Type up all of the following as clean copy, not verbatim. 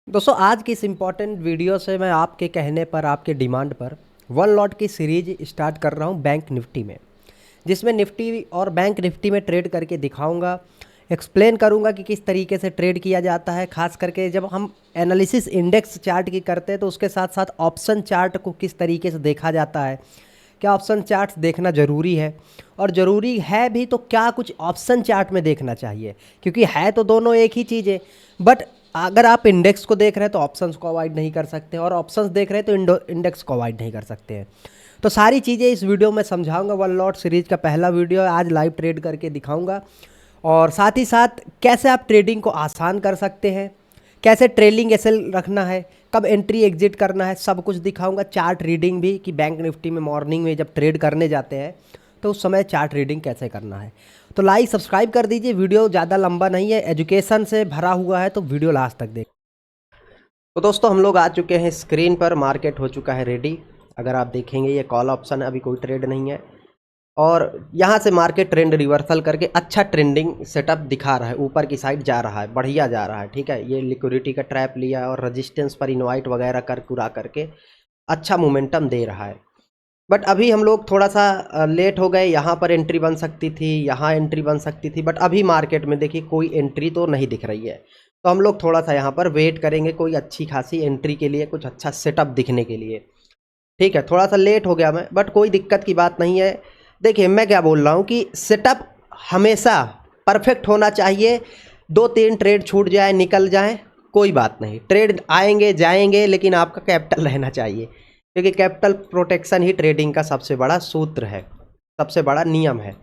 दोस्तों आज की इस इम्पॉर्टेंट वीडियो से मैं आपके कहने पर आपके डिमांड पर वन लॉट की सीरीज स्टार्ट कर रहा हूं बैंक निफ्टी में, जिसमें निफ्टी और बैंक निफ्टी में ट्रेड करके दिखाऊंगा। एक्सप्लेन करूंगा कि किस तरीके से ट्रेड किया जाता है। खास करके जब हम एनालिसिस इंडेक्स चार्ट की करते हैं तो उसके साथ साथ ऑप्शन चार्ट को किस तरीके से देखा जाता है, क्या ऑप्शन चार्ट्स देखना ज़रूरी है, और ज़रूरी है भी तो क्या कुछ ऑप्शन चार्ट में देखना चाहिए, क्योंकि है तो दोनों एक ही चीज़ है। बट अगर आप इंडेक्स को देख रहे हैं तो ऑप्शंस को अवॉइड नहीं कर सकते, और ऑप्शंस देख रहे हैं तो इंडेक्स को अवॉइड नहीं कर सकते हैं। तो सारी चीज़ें इस वीडियो में समझाऊंगा। वन लॉट सीरीज का पहला वीडियो है, आज लाइव ट्रेड करके दिखाऊंगा। और साथ ही साथ कैसे आप ट्रेडिंग को आसान कर सकते हैं, कैसे ट्रेलिंग एसएल रखना है, कब एंट्री एग्जिट करना है, सब कुछ दिखाऊंगा। चार्ट रीडिंग भी कि बैंक निफ्टी में मॉर्निंग में जब ट्रेड करने जाते हैं तो उस समय चार्ट रीडिंग कैसे करना है। तो लाइक सब्सक्राइब कर दीजिए। वीडियो ज़्यादा लंबा नहीं है, एजुकेशन से भरा हुआ है, तो वीडियो लास्ट तक देख। तो दोस्तों हम लोग आ चुके हैं स्क्रीन पर, मार्केट हो चुका है रेडी। अगर आप देखेंगे ये कॉल ऑप्शन है, अभी कोई ट्रेड नहीं है, और यहाँ से मार्केट ट्रेंड रिवर्सल करके अच्छा ट्रेंडिंग सेटअप दिखा रहा है, ऊपर की साइड जा रहा है, बढ़िया जा रहा है। ठीक है, ये लिक्विडिटी का ट्रैप लिया और रजिस्टेंस पर इनवाइट वगैरह कर पूरा करके अच्छा मोमेंटम दे रहा है। बट अभी हम लोग थोड़ा सा लेट हो गए। यहाँ पर एंट्री बन सकती थी, यहाँ एंट्री बन सकती थी, बट अभी मार्केट में देखिए कोई एंट्री तो नहीं दिख रही है। तो हम लोग थोड़ा सा यहाँ पर वेट करेंगे कोई अच्छी खासी एंट्री के लिए, कुछ अच्छा सेटअप दिखने के लिए। ठीक है, थोड़ा सा लेट हो गया मैं, बट कोई दिक्कत की बात नहीं है। देखिए मैं क्या बोल रहा हूँ कि सेटअप हमेशा परफेक्ट होना चाहिए। 2-3 ट्रेड छूट जाए, निकल जाए, कोई बात नहीं। ट्रेड आएंगे जाएंगे, लेकिन आपका कैपिटल रहना चाहिए, क्योंकि कैपिटल प्रोटेक्शन ही ट्रेडिंग का सबसे बड़ा सूत्र है, सबसे बड़ा नियम है।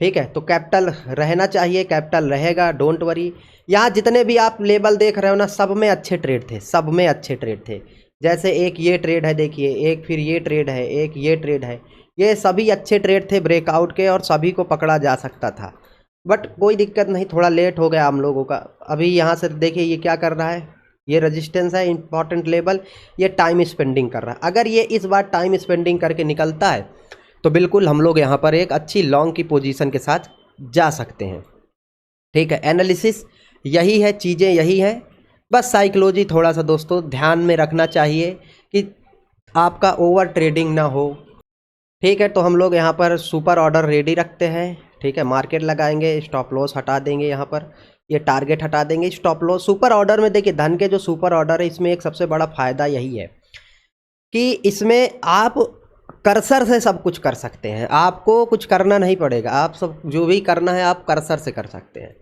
ठीक है, तो कैपिटल रहना चाहिए, कैपिटल रहेगा, डोंट वरी। यहाँ जितने भी आप लेवल देख रहे हो ना, सब में अच्छे ट्रेड थे, सब में अच्छे ट्रेड थे। जैसे एक ये ट्रेड है देखिए, एक फिर ये ट्रेड है, एक ये ट्रेड है, ये सभी अच्छे ट्रेड थे ब्रेकआउट के, और सभी को पकड़ा जा सकता था। बट कोई दिक्कत नहीं, थोड़ा लेट हो गया हम लोगों का। अभी यहाँ से देखिए ये क्या कर रहा है, ये रेजिस्टेंस है, इंपॉर्टेंट लेवल, ये टाइम स्पेंडिंग कर रहा है। अगर ये इस बार टाइम स्पेंडिंग करके निकलता है तो बिल्कुल हम लोग यहाँ पर एक अच्छी लॉन्ग की पोजीशन के साथ जा सकते हैं। ठीक है, एनालिसिस यही है, चीज़ें यही है, बस साइकोलॉजी थोड़ा सा दोस्तों ध्यान में रखना चाहिए कि आपका ओवर ट्रेडिंग ना हो। ठीक है, तो हम लोग यहाँ पर सुपर ऑर्डर रेडी रखते हैं। ठीक है, मार्केट लगाएंगे, स्टॉप लॉस हटा देंगे, यहाँ पर ये टारगेट हटा देंगे। स्टॉप लॉस सुपर ऑर्डर में देखिए, धन के जो सुपर ऑर्डर है इसमें एक सबसे बड़ा फायदा यही है कि इसमें आप कर्सर से सब कुछ कर सकते हैं, आपको कुछ करना नहीं पड़ेगा, आप सब जो भी करना है आप कर्सर से कर सकते हैं।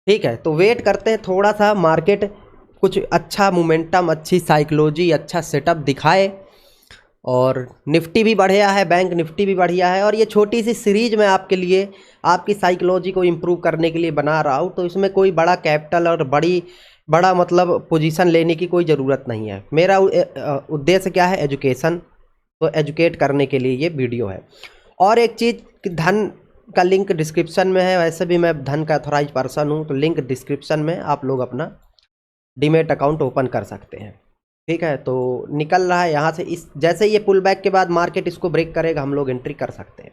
ठीक है, तो वेट करते हैं थोड़ा सा, मार्केट कुछ अच्छा मोमेंटम, अच्छी साइकोलॉजी, अच्छा सेटअप दिखाए। और निफ्टी भी बढ़िया है, बैंक निफ्टी भी बढ़िया है, और ये छोटी सी सीरीज मैं आपके लिए आपकी साइकोलॉजी को इम्प्रूव करने के लिए बना रहा हूँ। तो इसमें कोई बड़ा कैपिटल और बड़ा मतलब पोजीशन लेने की कोई ज़रूरत नहीं है। मेरा उद्देश्य क्या है, एजुकेशन, तो एजुकेट करने के लिए ये वीडियो है। और एक चीज़ कि धन का लिंक डिस्क्रिप्शन में है, वैसे भी मैं धन का ऑथराइज पर्सन हूँ, तो लिंक डिस्क्रिप्शन में आप लोग अपना डीमेट अकाउंट ओपन कर सकते हैं। ठीक है, तो निकल रहा है यहाँ से, इस जैसे ये पुल बैक के बाद मार्केट इसको ब्रेक करेगा, हम लोग एंट्री कर सकते हैं।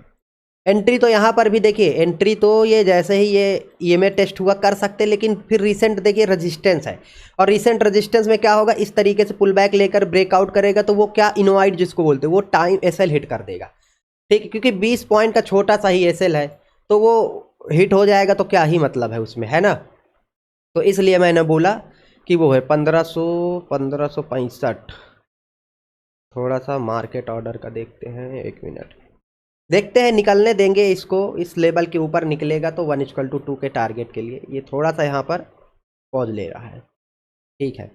एंट्री तो यहाँ पर भी देखिए, एंट्री तो ये जैसे ही ये ईएमए टेस्ट हुआ कर सकते हैं, लेकिन फिर रिसेंट देखिए रेजिस्टेंस है, और रिसेंट रेजिस्टेंस में क्या होगा, इस तरीके से पुल बैक लेकर ब्रेकआउट करेगा तो वो क्या इनवाइट जिसको बोलते हैं, वो टाइम एसएल हिट कर देगा। ठीक है, क्योंकि 20 पॉइंट का छोटा सा ही एसएल है, तो वो हिट हो जाएगा तो क्या ही मतलब है उसमें, है ना। तो इसलिए मैंने बोला कि वो है 1565। थोड़ा सा मार्केट ऑर्डर का देखते हैं, 1 मिनट देखते हैं, निकलने देंगे इसको। इस लेवल के ऊपर निकलेगा तो 1:2 के टारगेट के लिए ये थोड़ा सा यहाँ पर पॉज ले रहा है। ठीक है,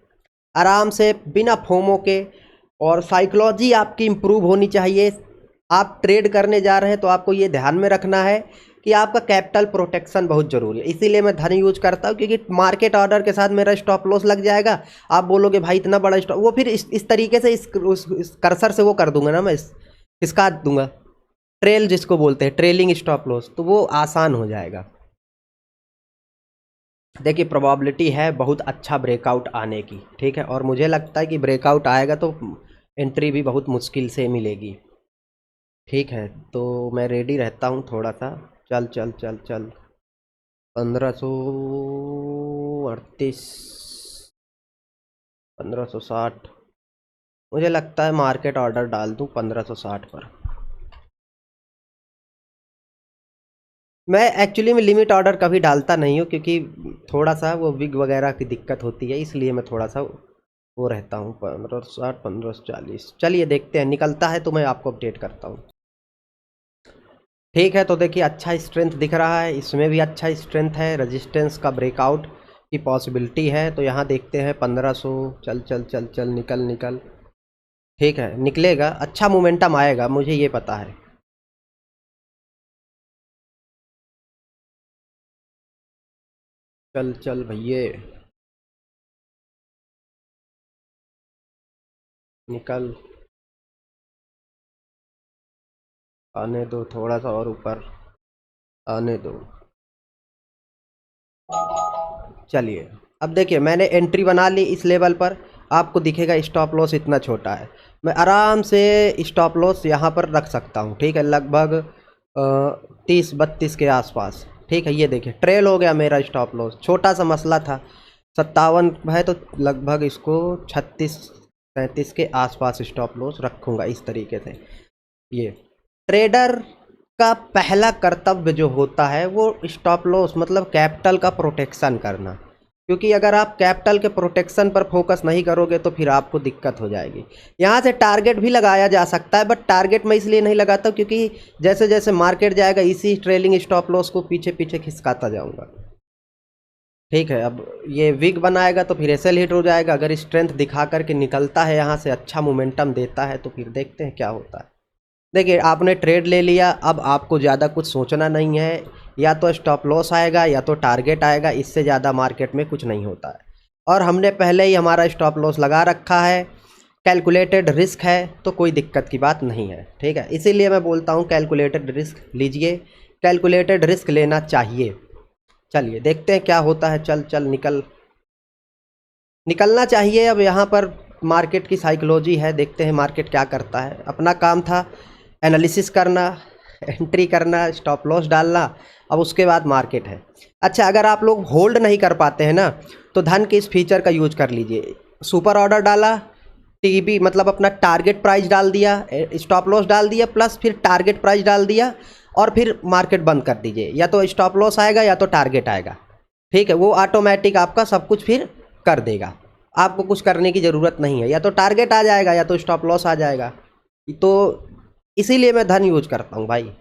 आराम से बिना फोमो के, और साइकोलॉजी आपकी इम्प्रूव होनी चाहिए। आप ट्रेड करने जा रहे हैं तो आपको ये ध्यान में रखना है कि आपका कैपिटल प्रोटेक्शन बहुत ज़रूरी है। इसीलिए मैं धन यूज करता हूँ, क्योंकि मार्केट ऑर्डर के साथ मेरा स्टॉप लॉस लग जाएगा। आप बोलोगे भाई इतना बड़ा स्टॉप, वो फिर इस तरीके से इस कर्सर से वो कर दूंगा ना, मैं इसका दूंगा, ट्रेल जिसको बोलते हैं, ट्रेलिंग स्टॉप लॉस, तो वो आसान हो जाएगा। देखिए प्रोबेबिलिटी है बहुत अच्छा ब्रेकआउट आने की। ठीक है, और मुझे लगता है कि ब्रेकआउट आएगा तो एंट्री भी बहुत मुश्किल से मिलेगी। ठीक है, तो मैं रेडी रहता हूँ थोड़ा सा। चल चल चल चल, 1538, 1560। मुझे लगता है मार्केट ऑर्डर डाल दूं 1560 पर। मैं एक्चुअली में लिमिट ऑर्डर कभी डालता नहीं हूँ, क्योंकि थोड़ा सा वो विग वगैरह की दिक्कत होती है, इसलिए मैं थोड़ा सा वो रहता हूँ। 1560 1540, चलिए देखते हैं, निकलता है तो मैं आपको अपडेट करता हूँ। ठीक है, तो देखिए अच्छा स्ट्रेंथ दिख रहा है, इसमें भी अच्छा स्ट्रेंथ है, रेजिस्टेंस का ब्रेकआउट की पॉसिबिलिटी है। तो यहाँ देखते हैं 1500। चल चल चल चल, निकल निकल। ठीक है, निकलेगा, अच्छा मोमेंटम आएगा, मुझे ये पता है। चल चल भैये, निकल, आने दो, थोड़ा सा और ऊपर आने दो। चलिए, अब देखिए मैंने एंट्री बना ली इस लेवल पर। आपको दिखेगा स्टॉप लॉस इतना छोटा है, मैं आराम से स्टॉप लॉस यहाँ पर रख सकता हूँ। ठीक है, लगभग 30-32 के आसपास। ठीक है, ये देखिए ट्रेल हो गया मेरा स्टॉप लॉस, छोटा सा मसला था। 57 है तो लगभग इसको 36-37 के आसपास स्टॉप लॉस रखूँगा इस तरीके से। ये ट्रेडर का पहला कर्तव्य जो होता है वो स्टॉप लॉस मतलब कैपिटल का प्रोटेक्शन करना, क्योंकि अगर आप कैपिटल के प्रोटेक्शन पर फोकस नहीं करोगे तो फिर आपको दिक्कत हो जाएगी। यहाँ से टारगेट भी लगाया जा सकता है, बट टारगेट मैं इसलिए नहीं लगाता क्योंकि जैसे जैसे मार्केट जाएगा इसी ट्रेलिंग स्टॉप लॉस को पीछे पीछे खिसकाता जाऊँगा। ठीक है, अब ये विग बनाएगा तो फिर एसएल हिट हो जाएगा। अगर स्ट्रेंथ दिखा करके निकलता है यहाँ से, अच्छा मोमेंटम देता है, तो फिर देखते हैं क्या होता है। देखिए आपने ट्रेड ले लिया, अब आपको ज़्यादा कुछ सोचना नहीं है, या तो स्टॉप लॉस आएगा या तो टारगेट आएगा, इससे ज़्यादा मार्केट में कुछ नहीं होता है। और हमने पहले ही हमारा स्टॉप लॉस लगा रखा है, कैलकुलेटेड रिस्क है, तो कोई दिक्कत की बात नहीं है। ठीक है, इसीलिए मैं बोलता हूँ कैलकुलेटेड रिस्क लीजिए, कैलकुलेटेड रिस्क लेना चाहिए। चलिए देखते हैं क्या होता है। चल चल निकल, निकलना चाहिए। अब यहाँ पर मार्केट की साइकोलॉजी है, देखते हैं मार्केट क्या करता है। अपना काम था एनालिसिस करना, एंट्री करना, स्टॉप लॉस डालना, अब उसके बाद मार्केट है। अच्छा, अगर आप लोग होल्ड नहीं कर पाते हैं ना, तो धन के इस फीचर का यूज कर लीजिए। सुपर ऑर्डर डाला, टीबी मतलब अपना टारगेट प्राइस डाल दिया, स्टॉप लॉस डाल दिया, प्लस फिर टारगेट प्राइस डाल दिया, और फिर मार्केट बंद कर दीजिए। या तो स्टॉप लॉस आएगा या तो टारगेट आएगा। ठीक है, वो ऑटोमेटिक आपका सब कुछ फिर कर देगा, आपको कुछ करने की ज़रूरत नहीं है। या तो टारगेट आ जाएगा या तो स्टॉप लॉस आ जाएगा। तो इसीलिए मैं धन यूज करता हूँ भाई।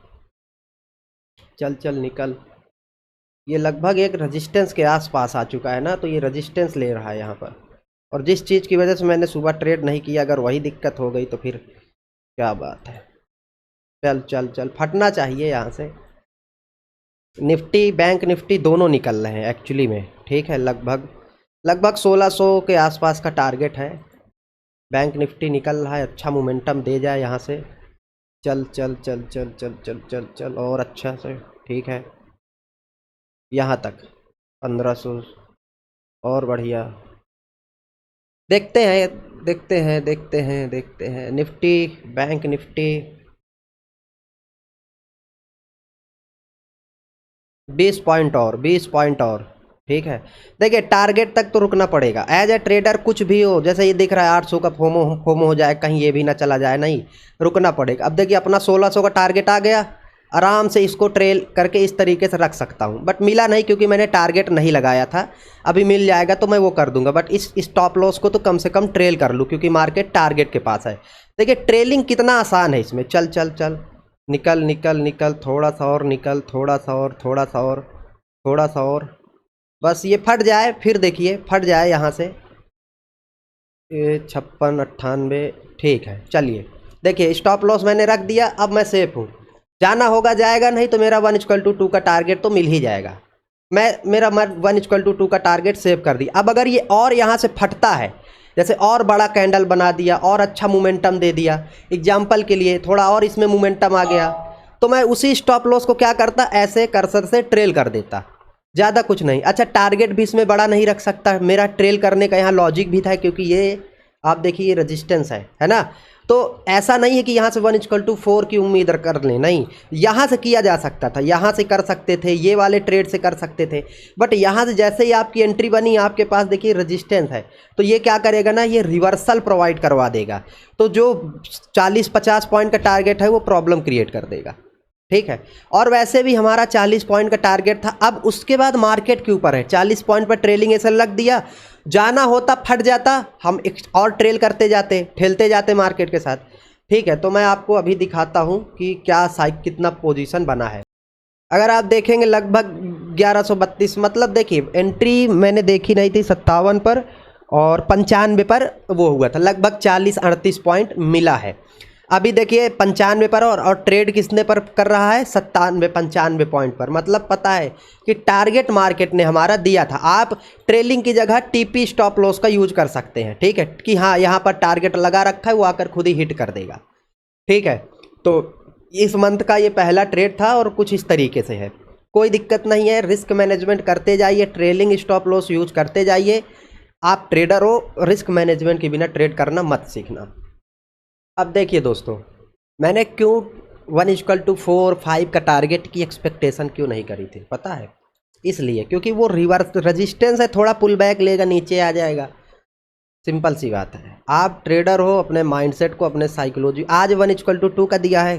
चल चल निकल, ये लगभग एक रेजिस्टेंस के आसपास आ चुका है ना, तो ये रेजिस्टेंस ले रहा है यहाँ पर। और जिस चीज़ की वजह से मैंने सुबह ट्रेड नहीं किया, अगर वही दिक्कत हो गई तो फिर क्या बात है। चल चल चल, फटना चाहिए यहाँ से। निफ्टी बैंक निफ्टी दोनों निकल रहे हैं एक्चुअली में। ठीक है, लगभग लगभग 1600 के आसपास का टारगेट है। बैंक निफ्टी निकल रहा है, अच्छा मोमेंटम दे जाए यहाँ से। चल चल चल चल चल चल चल चल, और अच्छा से। ठीक है, यहाँ तक 1500, और बढ़िया। देखते हैं देखते हैं देखते हैं देखते हैं निफ्टी बैंक निफ्टी 20 पॉइंट और 20 पॉइंट और। ठीक है, देखिए टारगेट तक तो रुकना पड़ेगा। एज ए ट्रेडर कुछ भी हो, जैसे ये दिख रहा है 800 का फोमो फोमो हो जाए, कहीं ये भी ना चला जाए, नहीं, रुकना पड़ेगा। अब देखिए अपना 1600 का टारगेट आ गया, आराम से इसको ट्रेल करके इस तरीके से रख सकता हूँ, बट मिला नहीं क्योंकि मैंने टारगेट नहीं लगाया था। अभी मिल जाएगा तो मैं वो कर दूंगा, बट इस स्टॉप लॉस को तो कम से कम ट्रेल कर लूँ, क्योंकि मार्केट टारगेट के पास है। देखिए ट्रेलिंग कितना आसान है इसमें। चल चल चल, निकल निकल निकल, थोड़ा सा और निकल, थोड़ा सा और, थोड़ा सा और, थोड़ा सा और, बस ये फट जाए, फिर देखिए फट जाए यहाँ से। 56-98। ठीक है, चलिए देखिए स्टॉप लॉस मैंने रख दिया, अब मैं सेफ हूँ। जाना होगा जाएगा, नहीं तो मेरा 1:2 का टारगेट तो मिल ही जाएगा। मैं मेरा 1:2 का टारगेट सेव कर दिया। अब अगर ये और यहाँ से फटता है, जैसे और बड़ा कैंडल बना दिया और अच्छा मोमेंटम दे दिया, एग्जाम्पल के लिए थोड़ा और इसमें मोमेंटम आ गया, तो मैं उसी स्टॉप लॉस को क्या करता, ऐसे कर्सर से ट्रेल कर देता, ज़्यादा कुछ नहीं। अच्छा, टारगेट भी इसमें बड़ा नहीं रख सकता, मेरा ट्रेल करने का यहाँ लॉजिक भी था, क्योंकि ये आप देखिए ये रेजिस्टेंस है ना। तो ऐसा नहीं है कि यहाँ से 1:4 की उम्मीद कर लें, नहीं, यहाँ से किया जा सकता था, यहाँ से कर सकते थे, ये वाले ट्रेड से कर सकते थे, बट यहाँ से जैसे ही आपकी एंट्री बनी, आपके पास देखिए रेजिस्टेंस है, तो ये क्या करेगा ना, ये रिवर्सल प्रोवाइड करवा देगा, तो जो 40-50 पॉइंट का टारगेट है वो प्रॉब्लम क्रिएट कर देगा, ठीक है। और वैसे भी हमारा 40 पॉइंट का टारगेट था, अब उसके बाद मार्केट के ऊपर है, 40 पॉइंट पर ट्रेलिंग ऐसे लग दिया, जाना होता फट जाता, हम और ट्रेल करते जाते, ठेलते जाते मार्केट के साथ, ठीक है। तो मैं आपको अभी दिखाता हूँ कि क्या कितना पोजीशन बना है। अगर आप देखेंगे लगभग 1132, मतलब देखिए एंट्री मैंने देखी नहीं थी 57 पर और 95 पर वो हुआ था, लगभग 40-38 पॉइंट मिला है। अभी देखिए 95 पर और ट्रेड किसने पर कर रहा है, 97-95 पॉइंट पर, मतलब पता है कि टारगेट मार्केट ने हमारा दिया था। आप ट्रेलिंग की जगह टीपी स्टॉप लॉस का यूज कर सकते हैं, ठीक है, कि हाँ यहाँ पर टारगेट लगा रखा है, वो आकर खुद ही हिट कर देगा, ठीक है। तो इस मंथ का ये पहला ट्रेड था और कुछ इस तरीके से है, कोई दिक्कत नहीं है, रिस्क मैनेजमेंट करते जाइए, ट्रेलिंग स्टॉप लॉस यूज करते जाइए। आप ट्रेडर हो, रिस्क मैनेजमेंट के बिना ट्रेड करना मत सीखना। अब देखिए दोस्तों, मैंने क्यों 1:4-5 का टारगेट की एक्सपेक्टेशन क्यों नहीं करी थी, पता है? इसलिए क्योंकि वो रिवर्स रेजिस्टेंस है, थोड़ा पुल बैक लेगा, नीचे आ जाएगा, सिंपल सी बात है। आप ट्रेडर हो, अपने माइंडसेट को, अपने साइकोलॉजी, आज 1:2 का दिया है,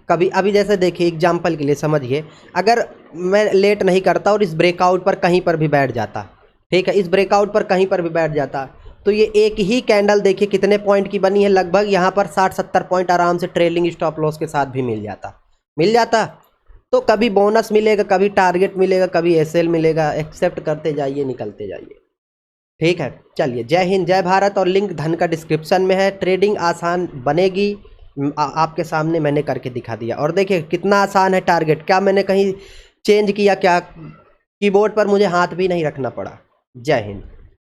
कभी अभी जैसे देखिए एग्जाम्पल के लिए समझिए, अगर मैं लेट नहीं करता और इस ब्रेकआउट पर कहीं पर भी बैठ जाता, ठीक है, इस ब्रेकआउट पर कहीं पर भी बैठ जाता, तो ये एक ही कैंडल देखिए कितने पॉइंट की बनी है, लगभग यहाँ पर 60-70 पॉइंट आराम से ट्रेलिंग स्टॉप लॉस के साथ भी मिल जाता। तो कभी बोनस मिलेगा, कभी टारगेट मिलेगा, कभी एसएल मिलेगा, एक्सेप्ट करते जाइए, निकलते जाइए, ठीक है। चलिए, जय हिंद, जय भारत, और लिंक धन का डिस्क्रिप्शन में है। ट्रेडिंग आसान बनेगी, आपके सामने मैंने करके दिखा दिया, और देखिए कितना आसान है टारगेट, क्या मैंने कहीं चेंज किया, क्या कीबोर्ड पर मुझे हाथ भी नहीं रखना पड़ा। जय हिंद।